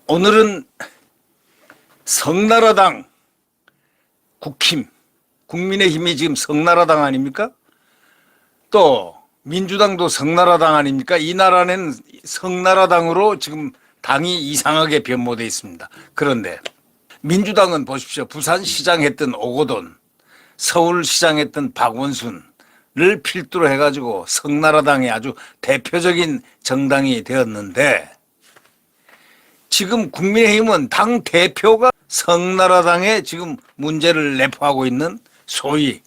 오늘은 성나라당 국힘, 국민의힘이 지금 성나라당 아닙니까? 또 민주당도 성나라당 아닙니까? 이 나라는 성나라당으로 지금 당이 이상하게 변모되어 있습니다. 그런데 민주당은 보십시오. 부산시장 했던 오거돈, 서울시장 했던 박원순을 필두로 해가지고 성나라당의 아주 대표적인 정당이 되었는데, 지금 국민의힘은 당 대표가 성나라당에 지금 문제를 내포하고 있는, 소위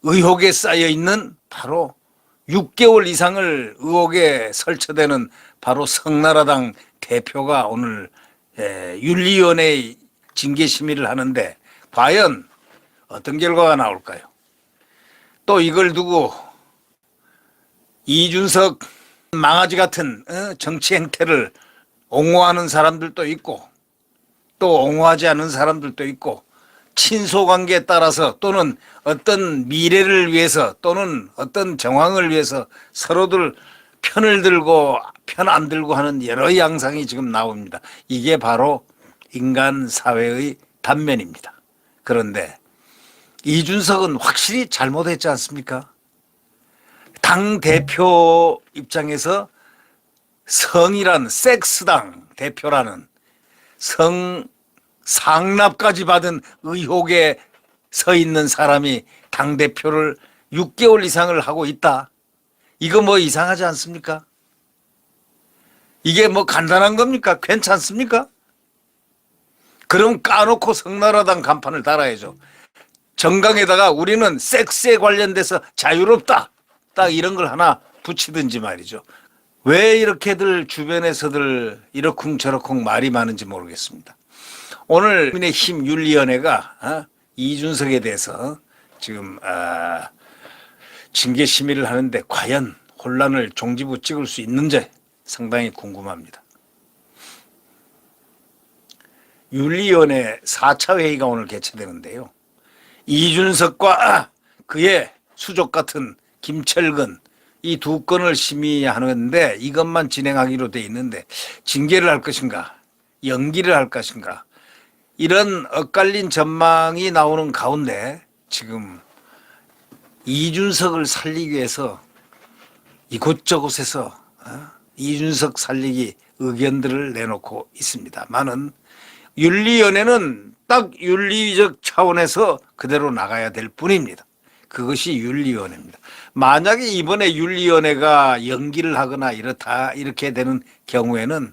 의혹에 쌓여 있는, 바로 6개월 이상을 의혹에 설쳐대는 바로 성나라당 대표가 오늘 윤리위원회의 징계 심의를 하는데 과연 어떤 결과가 나올까요? 또 이걸 두고 이준석 망아지 같은 정치 행태를 옹호하는 사람들도 있고, 또 옹호하지 않는 사람들도 있고, 친소관계에 따라서 또는 어떤 미래를 위해서 또는 어떤 정황을 위해서 서로들 편을 들고 편 안 들고 하는 여러 양상이 지금 나옵니다. 이게 바로 인간 사회의 단면입니다. 그런데 이준석은 확실히 잘못했지 않습니까? 당 대표 입장에서 성이란, 섹스당 대표라는 상납까지 받은 의혹에 서 있는 사람이 당대표를 6개월 이상을 하고 있다. 이거 뭐 이상하지 않습니까? 이게 뭐 간단한 겁니까? 괜찮습니까? 그럼 까놓고 성나라당 간판을 달아야죠. 정강에다가 우리는 섹스에 관련돼서 자유롭다, 딱 이런 걸 하나 붙이든지 말이죠. 왜 이렇게들 주변에서들 이러쿵저러쿵 말이 많은지 모르겠습니다. 오늘 국민의힘 윤리위원회가 이준석에 대해서 지금 징계 심의를 하는데 과연 혼란을 종지부 찍을 수 있는지 상당히 궁금합니다. 윤리위원회 4차 회의가 오늘 개최되는데요. 이준석과 그의 수족 같은 김철근, 이 두 건을 심의하는데 이것만 진행하기로 돼 있는데 징계를 할 것인가, 연기를 할 것인가, 이런 엇갈린 전망이 나오는 가운데 지금 이준석을 살리기 위해서 이곳저곳에서 이준석 살리기 의견들을 내놓고 있습니다만은 윤리위원회는 딱 윤리적 차원에서 그대로 나가야 될 뿐입니다. 그것이 윤리위원회입니다. 만약에 이번에 윤리위원회가 연기를 하거나 이렇게 되는 경우에는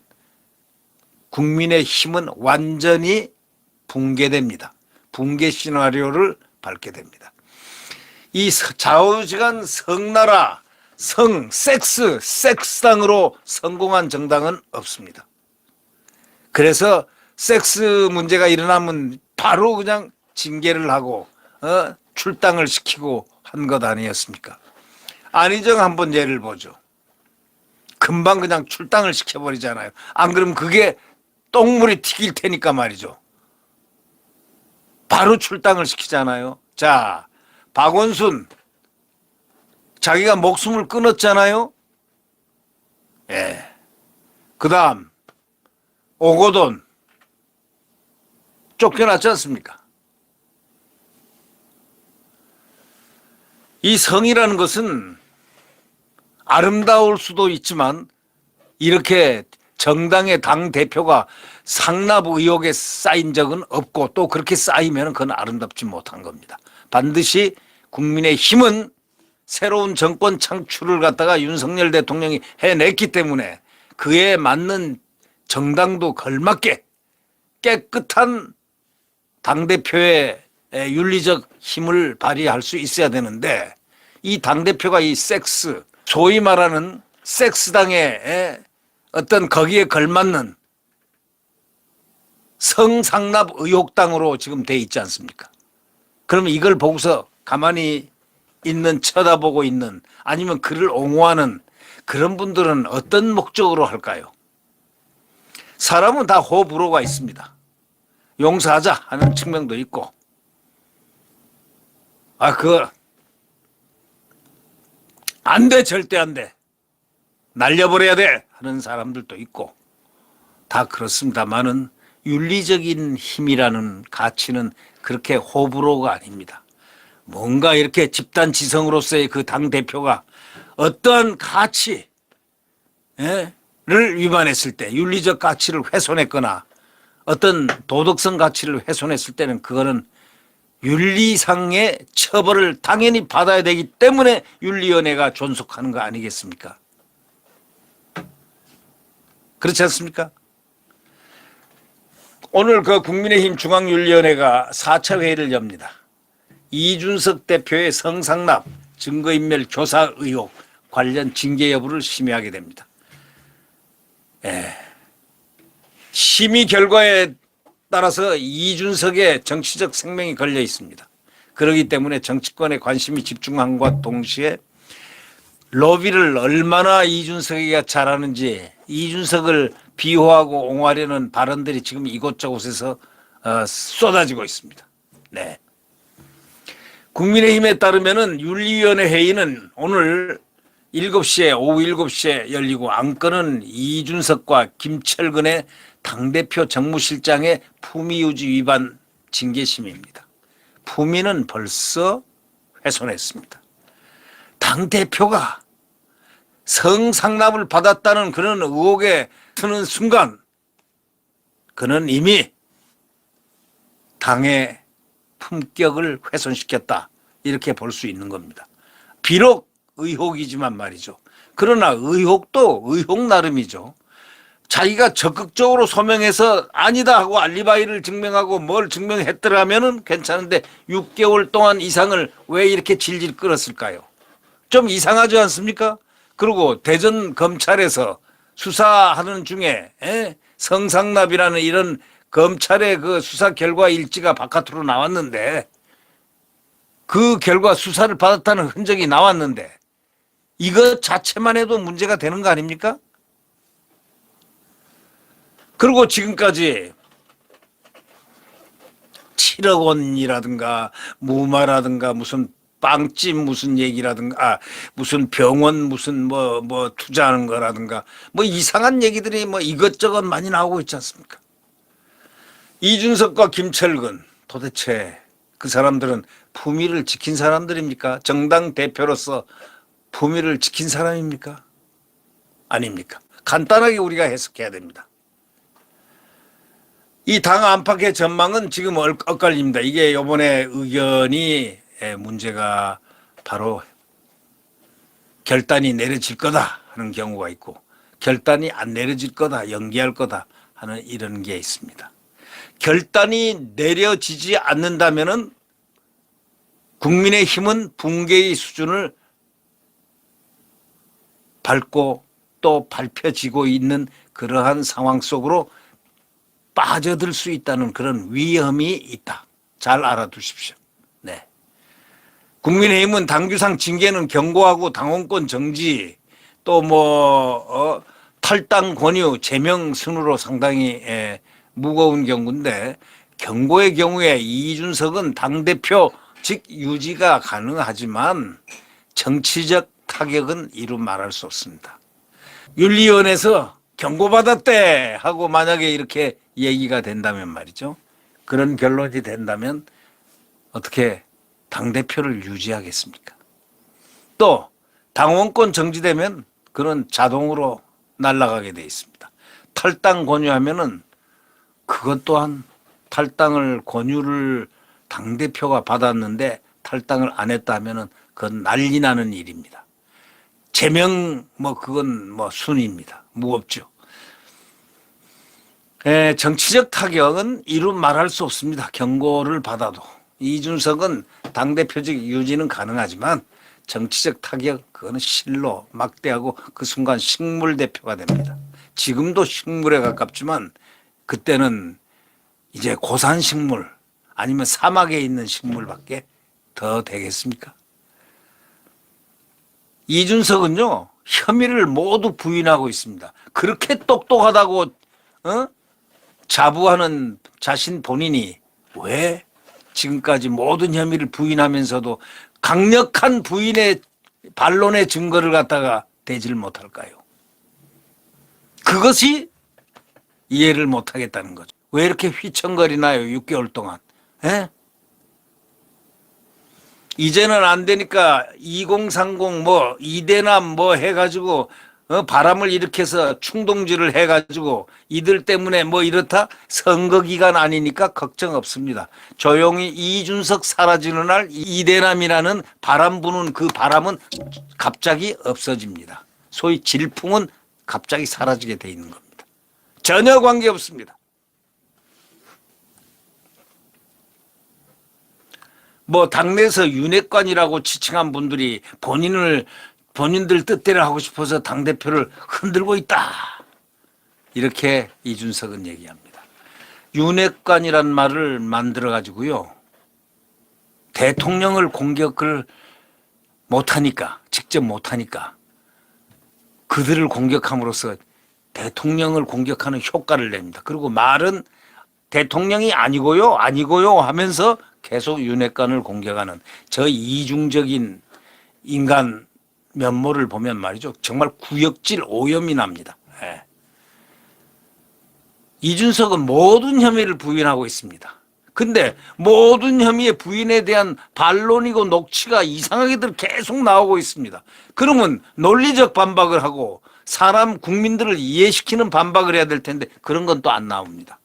국민의힘은 완전히 붕괴됩니다. 붕괴 시나리오를 밟게 됩니다. 이 좌우지간 성나라, 섹스당으로 성공한 정당은 없습니다. 그래서 섹스 문제가 일어나면 바로 그냥 징계를 하고 출당을 시키고 한 것 아니었습니까? 안희정 한번 예를 보죠. 금방 그냥 출당을 시켜버리잖아요. 안 그러면 그게 똥물이 튀길 테니까 말이죠. 바로 출당을 시키잖아요. 자, 박원순 자기가 목숨을 끊었잖아요. 예. 그 다음 오거돈 쫓겨났지 않습니까? 이 성이라는 것은 아름다울 수도 있지만 이렇게 정당의 당대표가 상납 의혹에 쌓인 적은 없고, 또 그렇게 쌓이면 그건 아름답지 못한 겁니다. 반드시 국민의힘은 새로운 정권 창출을 갖다가 윤석열 대통령이 해냈기 때문에 그에 맞는 정당도 걸맞게 깨끗한 당대표의 윤리적 힘을 발휘할 수 있어야 되는데, 이 당대표가 이 섹스, 소위 말하는 섹스당의 어떤 거기에 걸맞는 성상납 의혹당으로 지금 돼 있지 않습니까? 그러면 이걸 보고서 가만히 있는, 쳐다보고 있는, 아니면 그를 옹호하는 그런 분들은 어떤 목적으로 할까요? 사람은 다 호불호가 있습니다. 용서하자 하는 측면도 있고, 안 돼, 절대 안 돼. 날려버려야 돼 하는 사람들도 있고 다 그렇습니다만은 윤리적인 힘이라는 가치는 그렇게 호불호가 아닙니다. 뭔가 이렇게 집단 지성으로서의 그 당 대표가 어떠한 가치를 위반했을 때, 윤리적 가치를 훼손했거나 어떤 도덕성 가치를 훼손했을 때는 그거는 윤리상의 처벌을 당연히 받아야 되기 때문에 윤리위원회가 존속하는 거 아니겠습니까? 그렇지 않습니까? 오늘 그 국민의힘 중앙윤리위원회가 4차 회의를 엽니다. 이준석 대표의 성상납, 증거인멸 교사 의혹 관련 징계 여부를 심의하게 됩니다. 심의 결과에 따라서 이준석의 정치적 생명이 걸려 있습니다. 그렇기 때문에 정치권에 관심이 집중함과 동시에 로비를 얼마나 이준석이가 잘하는지 이준석을 비호하고 옹호하려는 발언들이 지금 이곳저곳에서 쏟아지고 있습니다. 네. 국민의힘에 따르면은 윤리위원회 회의는 오늘 7시에 오후 7시에 열리고 안건은 이준석과 김철근의 당대표 정무실장의 품위유지 위반 징계심의입니다. 품위는 벌써 훼손했습니다. 당대표가 성상납을 받았다는 그런 의혹에 드는 순간 그는 이미 당의 품격을 훼손시켰다 이렇게 볼 수 있는 겁니다. 비록 의혹이지만 말이죠. 그러나 의혹도 의혹 나름이죠. 자기가 적극적으로 소명해서 아니다 하고 알리바이를 증명하고 뭘 증명했더라면은 괜찮은데 6개월 동안 이상을 왜 이렇게 질질 끌었을까요? 좀 이상하지 않습니까? 그리고 대전 검찰에서 수사하는 중에 성상납이라는 이런 검찰의 그 수사 결과 일지가 바깥으로 나왔는데 그 결과 수사를 받았다는 흔적이 나왔는데 이것 자체만 해도 문제가 되는 거 아닙니까? 그리고 지금까지 7억 원이라든가 무마라든가 무슨 빵집 무슨 얘기라든가 무슨 병원 무슨 뭐 투자하는 거라든가 뭐 이상한 얘기들이 뭐 이것저것 많이 나오고 있지 않습니까? 이준석과 김철근 도대체 그 사람들은 품위를 지킨 사람들입니까? 정당 대표로서 품위를 지킨 사람입니까? 아닙니까? 간단하게 우리가 해석해야 됩니다. 이 당 안팎의 전망은 지금 엇갈립니다. 이게 이번에 의견이 문제가 바로 결단이 내려질 거다 하는 경우가 있고 결단이 안 내려질 거다 연기할 거다 하는 이런 게 있습니다. 결단이 내려지지 않는다면은 국민의힘은 붕괴의 수준을 밟고 또 밟혀지고 있는 그러한 상황 속으로 빠져들 수 있다는 그런 위험이 있다. 잘 알아두십시오. 네. 국민의힘은 당규상 징계는 경고하고 당원권 정지 또 탈당 권유 제명 순으로 상당히 무거운 경고인데 경고의 경우에 이준석은 당대표직 유지가 가능하지만 정치적 타격은 이루 말할 수 없습니다. 윤리위원회에서 경고받았대 하고 만약에 이렇게 얘기가 된다면 말이죠. 그런 결론이 된다면 어떻게 당대표를 유지하겠습니까? 또 당원권 정지되면 그는 자동으로 날아가게 돼 있습니다. 탈당 권유하면은 그것 또한 탈당을 권유를 당대표가 받았는데 탈당을 안 했다 하면은 그건 난리 나는 일입니다. 제명 그건 순위입니다. 무겁죠. 정치적 타격은 이루 말할 수 없습니다. 경고를 받아도. 이준석은 당대표직 유지는 가능하지만 정치적 타격 그거는 실로 막대하고 그 순간 식물 대표가 됩니다. 지금도 식물에 가깝지만 그때는 이제 고산식물 아니면 사막에 있는 식물밖에 더 되겠습니까? 이준석은요 혐의를 모두 부인하고 있습니다. 그렇게 똑똑하다고 자부하는 자신 본인이 왜 지금까지 모든 혐의를 부인하면서도 강력한 부인의 반론의 증거를 갖다가 대지를 못할까요? 그것이 이해를 못하겠다는 거죠. 왜 이렇게 휘청거리나요? 6개월 동안. 에? 이제는 안 되니까 2030 뭐 이대남 뭐 해가지고 바람을 일으켜서 충동질을 해가지고 이들 때문에 뭐 이렇다? 선거 기간 아니니까 걱정 없습니다. 조용히 이준석 사라지는 날 이대남이라는 바람 부는 그 바람은 갑자기 없어집니다. 소위 질풍은 갑자기 사라지게 돼 있는 겁니다. 전혀 관계 없습니다. 뭐 당내에서 윤핵관이라고 지칭한 분들이 본인들 뜻대로 하고 싶어서 당대표를 흔들고 있다. 이렇게 이준석은 얘기합니다. 윤핵관이란 말을 만들어 가지고요. 대통령을 공격을 못하니까, 직접 못하니까 그들을 공격함으로써 대통령을 공격하는 효과를 냅니다. 그리고 말은 대통령이 아니고요 하면서 계속 윤핵관을 공격하는 저 이중적인 인간 면모를 보면 말이죠. 정말 구역질 오염이 납니다. 예. 이준석은 모든 혐의를 부인하고 있습니다. 근데 모든 혐의의 부인에 대한 반론이고 녹취가 이상하게들 계속 나오고 있습니다. 그러면 논리적 반박을 하고 사람 국민들을 이해시키는 반박을 해야 될 텐데 그런 건 또 안 나옵니다.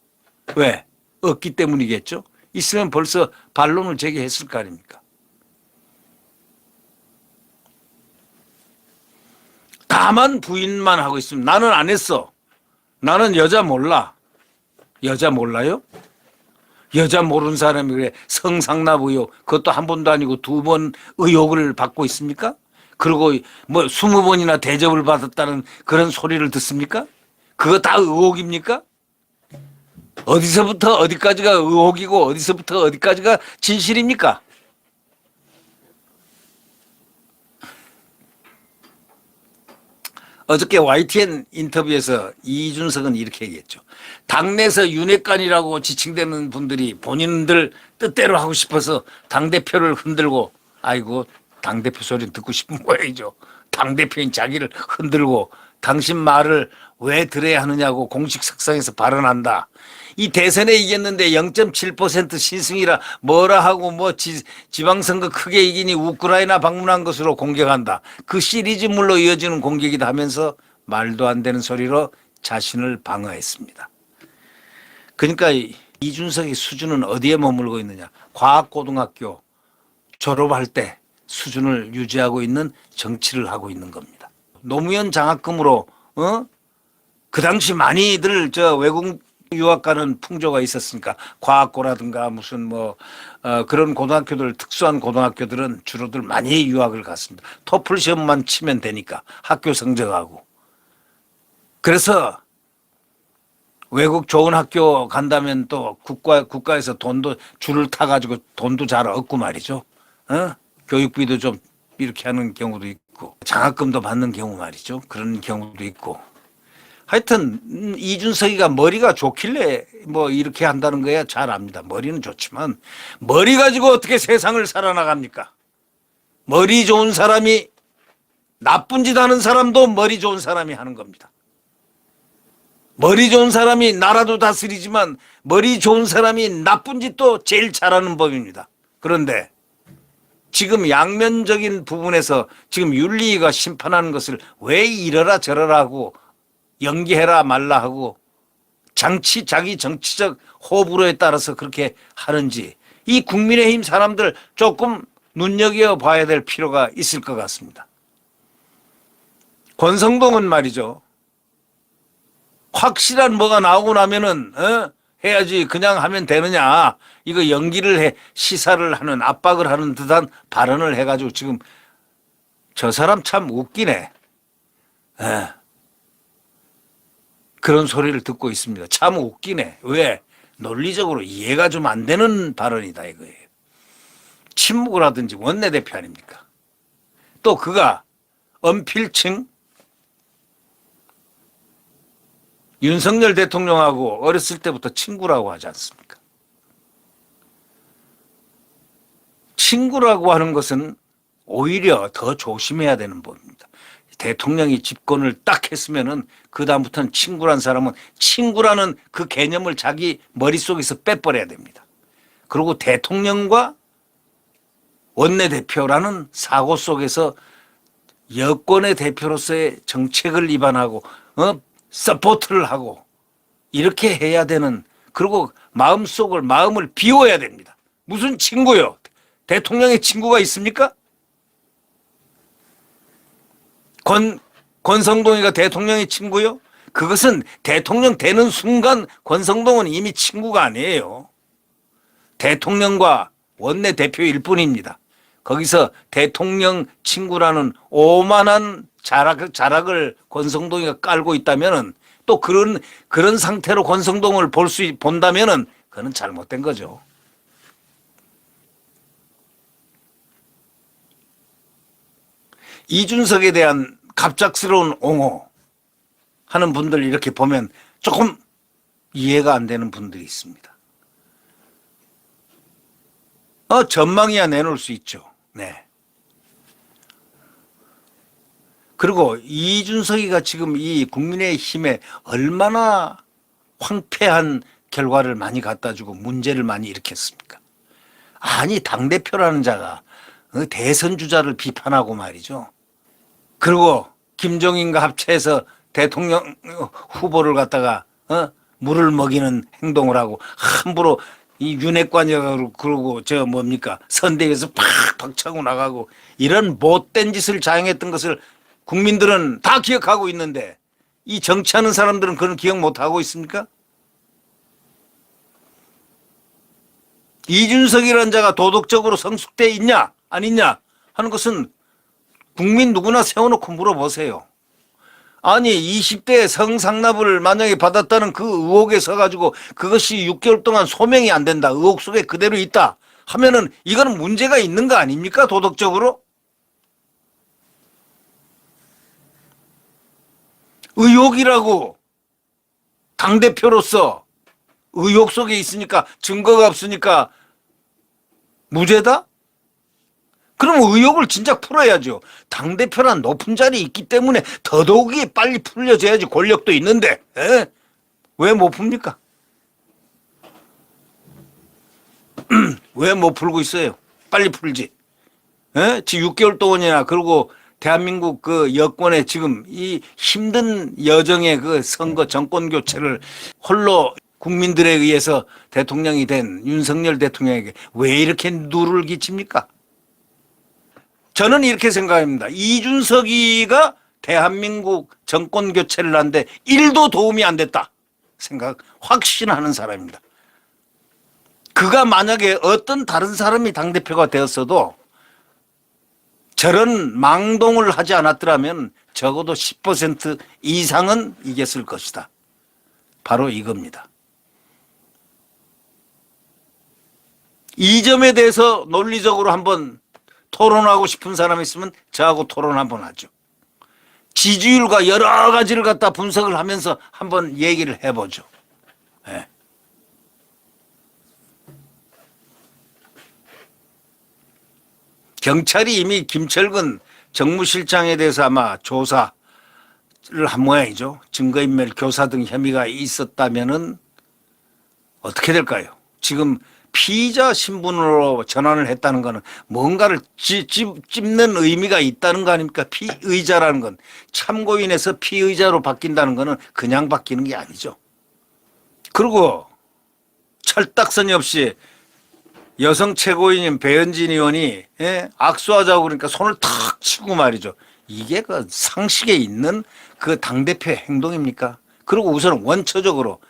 왜? 없기 때문이겠죠. 있으면 벌써 반론을 제기했을 거 아닙니까? 다만 부인만 하고 있으면 나는 안 했어. 나는 여자 몰라. 여자 몰라요? 여자 모르는 사람이 그래 성상납 의혹 그것도 한 번도 아니고 2번 의혹을 받고 있습니까? 그리고 뭐 20번이나 대접을 받았다는 그런 소리를 듣습니까? 그거 다 의혹입니까? 어디서부터 어디까지가 의혹이고 어디서부터 어디까지가 진실입니까? 어저께 YTN 인터뷰에서 이준석은 이렇게 얘기했죠. 당내에서 윤핵관이라고 지칭되는 분들이 본인들 뜻대로 하고 싶어서 당대표를 흔들고 아이고 당대표 소리는 듣고 싶은 거야죠. 당대표인 자기를 흔들고 당신 말을 왜 들어야 하느냐고 공식 석상에서 발언한다. 이 대선에 이겼는데 0.7% 신승이라 뭐라 하고 뭐 지방선거 크게 이기니 우크라이나 방문한 것으로 공격한다. 그 시리즈물로 이어지는 공격이다 하면서 말도 안 되는 소리로 자신을 방어했습니다. 그러니까 이준석의 수준은 어디에 머물고 있느냐. 과학고등학교 졸업할 때 수준을 유지하고 있는 정치를 하고 있는 겁니다. 노무현 장학금으로 그 당시 많이들 외국 유학 가는 풍조가 있었으니까 과학고라든가 무슨 그런 고등학교들 특수한 고등학교들은 주로들 많이 유학을 갔습니다. 토플 시험만 치면 되니까 학교 성적하고. 그래서 외국 좋은 학교 간다면 또 국가에서 돈도 줄을 타가지고 돈도 잘 얻고 말이죠. 교육비도 좀 이렇게 하는 경우도 있고 장학금도 받는 경우 말이죠. 그런 경우도 있고. 하여튼 이준석이가 머리가 좋길래 뭐 이렇게 한다는 거야 잘 압니다. 머리는 좋지만 머리 가지고 어떻게 세상을 살아나갑니까? 머리 좋은 사람이 나쁜 짓 하는 사람도 머리 좋은 사람이 하는 겁니다. 머리 좋은 사람이 나라도 다스리지만 머리 좋은 사람이 나쁜 짓도 제일 잘하는 법입니다. 그런데 지금 양면적인 부분에서 지금 윤리위가 심판하는 것을 왜 이러라 저러라 하고 연기해라 말라 하고 자기 정치적 호불호에 따라서 그렇게 하는지 이 국민의힘 사람들 조금 눈여겨봐야 될 필요가 있을 것 같습니다. 권성동은 말이죠. 확실한 뭐가 나오고 나면은 해야지 그냥 하면 되느냐. 이거 연기를 해 시사를 하는 압박을 하는 듯한 발언을 해가지고 지금 저 사람 참 웃기네. 그런 소리를 듣고 있습니다. 참 웃기네. 왜? 논리적으로 이해가 좀 안 되는 발언이다 이거예요. 친묵을 하든지 원내대표 아닙니까? 또 그가 언필칭 윤석열 대통령하고 어렸을 때부터 친구라고 하지 않습니까? 친구라고 하는 것은 오히려 더 조심해야 되는 법입니다. 대통령이 집권을 딱 했으면은 그다음부터는 친구란 사람은 친구라는 그 개념을 자기 머릿속에서 빼버려야 됩니다. 그리고 대통령과 원내대표라는 사고 속에서 여권의 대표로서의 정책을 위반하고 서포트를 하고 이렇게 해야 되는, 그리고 마음을 비워야 됩니다. 무슨 친구요? 대통령의 친구가 있습니까? 권성동이가 대통령의 친구요? 그것은 대통령 되는 순간 권성동은 이미 친구가 아니에요. 대통령과 원내대표일 뿐입니다. 거기서 대통령 친구라는 오만한 자락을 권성동이가 깔고 있다면은, 또 그런 상태로 권성동을 본다면은 그건 잘못된 거죠. 이준석에 대한 갑작스러운 옹호하는 분들 이렇게 보면 조금 이해가 안 되는 분들이 있습니다. 전망이야 내놓을 수 있죠. 네. 그리고 이준석이가 지금 이 국민의힘에 얼마나 황폐한 결과를 많이 갖다 주고 문제를 많이 일으켰습니까? 아니, 당대표라는 자가 대선 주자를 비판하고 말이죠. 그리고 김종인과 합체해서 대통령 후보를 갖다가 물을 먹이는 행동을 하고 함부로 이 윤핵관이라고 그러고 저 뭡니까 선대위에서 팍팍 차고 나가고 이런 못된 짓을 자행했던 것을 국민들은 다 기억하고 있는데 이 정치하는 사람들은 그런 기억 못하고 있습니까? 이준석이라는 자가 도덕적으로 성숙돼 있냐 안 있냐 하는 것은 국민 누구나 세워놓고 물어보세요. 아니 20대 성상납을 만약에 받았다는 그 의혹에 서가지고 그것이 6개월 동안 소명이 안 된다, 의혹 속에 그대로 있다 하면은 이거는 문제가 있는 거 아닙니까? 도덕적으로? 의혹이라고 당대표로서 의혹 속에 있으니까 증거가 없으니까 무죄다? 그럼 의혹을 진짜 풀어야죠. 당대표란 높은 자리에 있기 때문에 더더욱이 빨리 풀려져야지. 권력도 있는데 왜 못 풉니까? 왜 못 풀고 있어요? 빨리 풀지. 지금 6개월 동안이나, 그리고 대한민국 그 여권의 지금 이 힘든 여정의 그 선거 정권 교체를 홀로 국민들에 의해서 대통령이 된 윤석열 대통령에게 왜 이렇게 누를 끼칩니까? 저는 이렇게 생각합니다. 이준석이가 대한민국 정권 교체를 하는데 1도 도움이 안 됐다 확신하는 사람입니다. 그가 만약에 어떤 다른 사람이 당대표가 되었어도 저런 망동을 하지 않았더라면 적어도 10% 이상은 이겼을 것이다. 바로 이겁니다. 이 점에 대해서 논리적으로 한번 토론하고 싶은 사람이 있으면 저하고 토론 한번 하죠. 지지율과 여러 가지를 갖다 분석을 하면서 한번 얘기를 해보죠. 네. 경찰이 이미 김철근 정무실장에 대해서 아마 조사를 한 모양이죠. 증거인멸, 교사 등 혐의가 있었다면은 어떻게 될까요? 지금 피의자 신분으로 전환을 했다는 것은 뭔가를 찝는 의미가 있다는 거 아닙니까? 피의자라는 건 참고인에서 피의자로 바뀐다는 것은 그냥 바뀌는 게 아니죠. 그리고 철딱서니 없이 여성 최고위원인 배현진 의원이 악수하자고 그러니까 손을 탁 치고 말이죠. 이게 그 상식에 있는 그 당대표의 행동입니까? 그리고 우선 원초적으로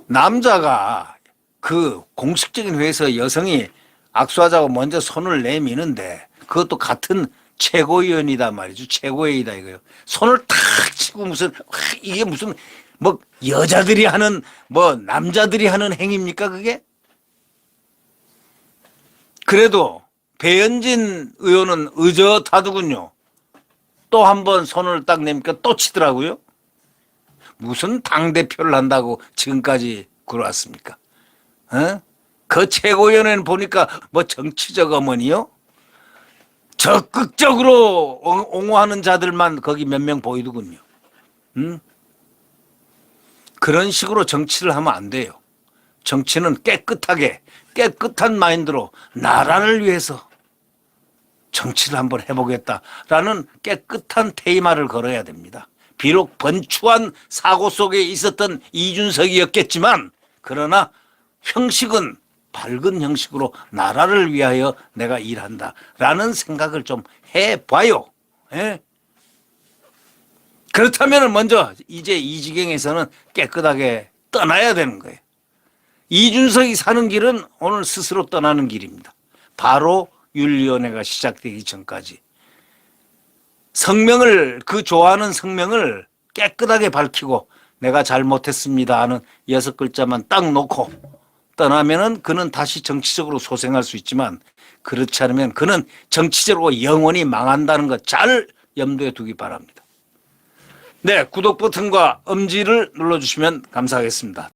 남자가 그 공식적인 회의에서 여성이 악수하자고 먼저 손을 내미는데 그것도 같은 최고위원이다 말이죠. 최고회의다 이거요. 손을 탁 치고 이게 무슨 뭐 여자들이 하는 뭐 남자들이 하는 행위입니까 그게? 그래도 배현진 의원은 의젓하더군요. 또 한 번 손을 딱 내니까 또 치더라고요. 무슨 당대표를 한다고 지금까지 그러왔습니까? 그 최고위원회는 보니까 뭐 정치적 어머니요? 적극적으로 옹호하는 자들만 거기 몇 명 보이더군요. 그런 식으로 정치를 하면 안 돼요. 정치는 깨끗하게 깨끗한 마인드로 나라를 위해서 정치를 한번 해보겠다라는 깨끗한 테이마를 걸어야 됩니다. 비록 번추한 사고 속에 있었던 이준석이었겠지만 그러나 형식은 밝은 형식으로 나라를 위하여 내가 일한다라는 생각을 좀 해봐요. 예? 그렇다면 먼저 이제 이 지경에서는 깨끗하게 떠나야 되는 거예요. 이준석이 사는 길은 오늘 스스로 떠나는 길입니다. 바로 윤리위원회가 시작되기 전까지 성명을 그 좋아하는 성명을 깨끗하게 밝히고 내가 잘못했습니다 하는 6글자만 딱 놓고 떠나면은 그는 다시 정치적으로 소생할 수 있지만 그렇지 않으면 그는 정치적으로 영원히 망한다는 것 잘 염두에 두기 바랍니다. 네, 구독 버튼과 엄지를 눌러주시면 감사하겠습니다.